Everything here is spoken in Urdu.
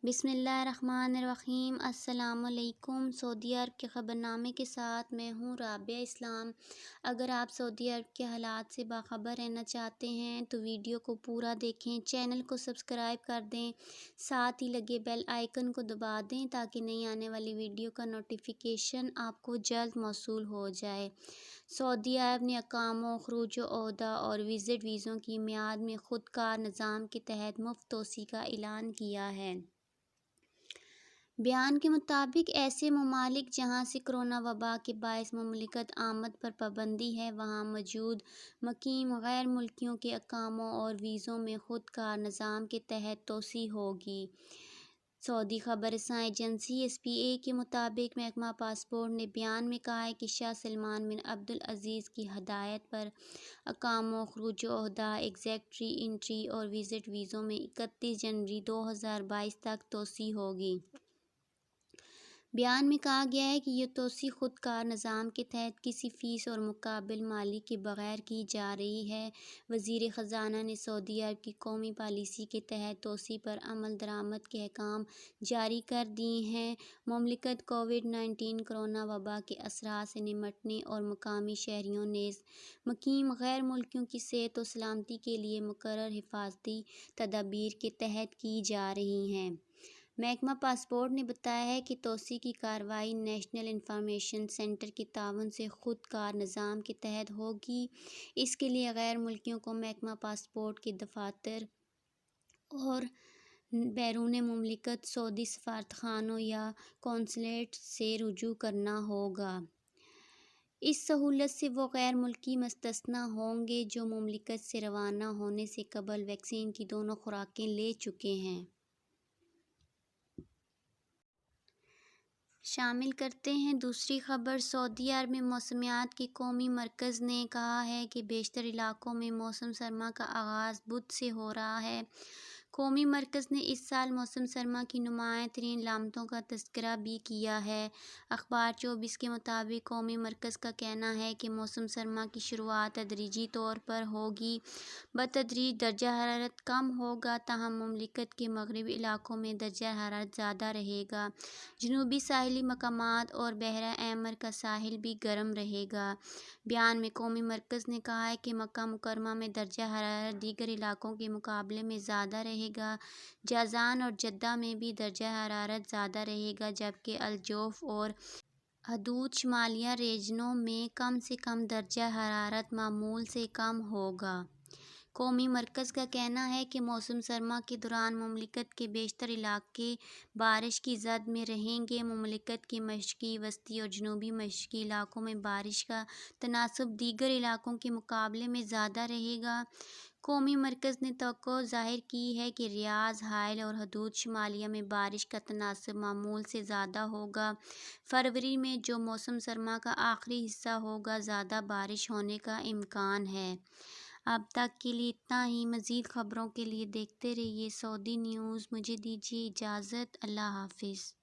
بسم اللہ الرحمن الرحیم۔ السلام علیکم۔ سعودی عرب کے خبرنامے کے ساتھ میں ہوں رابعہ اسلام۔ اگر آپ سعودی عرب کے حالات سے باخبر رہنا چاہتے ہیں تو ویڈیو کو پورا دیکھیں، چینل کو سبسکرائب کر دیں، ساتھ ہی لگے بیل آئیکن کو دبا دیں تاکہ نئی آنے والی ویڈیو کا نوٹیفیکیشن آپ کو جلد موصول ہو جائے۔ سعودی عرب نے اقامہ و خروج عہدہ اور وزٹ ویزوں کی میعاد میں خود کار نظام کے تحت مفت توسیع کا اعلان کیا ہے۔ بیان کے مطابق ایسے ممالک جہاں سے کرونا وبا کے باعث مملکت آمد پر پابندی ہے، وہاں موجود مقیم غیر ملکیوں کے اقامہ اور ویزوں میں خود کار نظام کے تحت توسیع ہوگی۔ سعودی خبر رساں ایجنسی SPA کے مطابق محکمہ پاسپورٹ نے بیان میں کہا ہے کہ شاہ سلمان بن عبدالعزیز کی ہدایت پر اقامہ و خروج عہدہ، ایگزیکٹ ری انٹری اور وزٹ ویزوں میں 31 جنوری 2022 تک توسیع ہوگی۔ بیان میں کہا گیا ہے کہ یہ توسیع خود کار نظام کے تحت کسی فیس اور مقابل مالی کے بغیر کی جا رہی ہے۔ وزیر خزانہ نے سعودی عرب کی قومی پالیسی کے تحت توسیع پر عمل درآمد کے احکام جاری کر دیے ہیں۔ مملکت کووڈ-19 کورونا وبا کے اثرات سے نمٹنے اور مقامی شہریوں نیز مقیم غیر ملکیوں کی صحت و سلامتی کے لیے مقررہ حفاظتی تدابیر کے تحت کی جا رہی ہیں۔ محکمہ پاسپورٹ نے بتایا ہے کہ توسیع کی کارروائی نیشنل انفارمیشن سینٹر کے تعاون سے خود کار نظام کے تحت ہوگی۔ اس کے لیے غیر ملکیوں کو محکمہ پاسپورٹ کے دفاتر اور بیرون مملکت سعودی سفارتخانوں یا قونصلیٹ سے رجوع کرنا ہوگا۔ اس سہولت سے وہ غیر ملکی مستثنیٰ ہوں گے جو مملکت سے روانہ ہونے سے قبل ویکسین کی دونوں خوراکیں لے چکے ہیں۔ شامل کرتے ہیں دوسری خبر۔ سعودی عرب میں موسمیات کے قومی مرکز نے کہا ہے کہ بیشتر علاقوں میں موسم سرما کا آغاز بدھ سے ہو رہا ہے۔ قومی مرکز نے اس سال موسم سرما کی نمایاں ترین علامتوں کا تذکرہ بھی کیا ہے۔ اخبار 24 کے مطابق قومی مرکز کا کہنا ہے کہ موسم سرما کی شروعات تدریجی طور پر ہوگی۔ بتدریج درجہ حرارت کم ہوگا، تاہم مملکت کے مغربی علاقوں میں درجہ حرارت زیادہ رہے گا۔ جنوبی ساحلی مقامات اور بحیرہ احمر کا ساحل بھی گرم رہے گا۔ بیان میں قومی مرکز نے کہا ہے کہ مکہ مکرمہ میں درجہ حرارت دیگر علاقوں کے مقابلے میں زیادہ رہے گا۔ جازان اور جدہ میں بھی درجہ حرارت زیادہ رہے گا، جبکہ الجوف اور حدود شمالیہ ریجنوں میں کم سے کم درجہ حرارت معمول سے کم ہوگا۔ قومی مرکز کا کہنا ہے کہ موسم سرما کے دوران مملکت کے بیشتر علاقے بارش کی زد میں رہیں گے۔ مملکت کے مشرقی، وسطی اور جنوبی مشرقی علاقوں میں بارش کا تناسب دیگر علاقوں کے مقابلے میں زیادہ رہے گا۔ قومی مرکز نے توقع ظاہر کی ہے کہ ریاض، حائل اور حدود شمالیہ میں بارش کا تناسب معمول سے زیادہ ہوگا۔ فروری میں، جو موسم سرما کا آخری حصہ ہوگا، زیادہ بارش ہونے کا امکان ہے۔ اب تک کے لیے اتنا ہی۔ مزید خبروں کے لیے دیکھتے رہیے سعودی نیوز۔ مجھے دیجیے اجازت۔ اللہ حافظ۔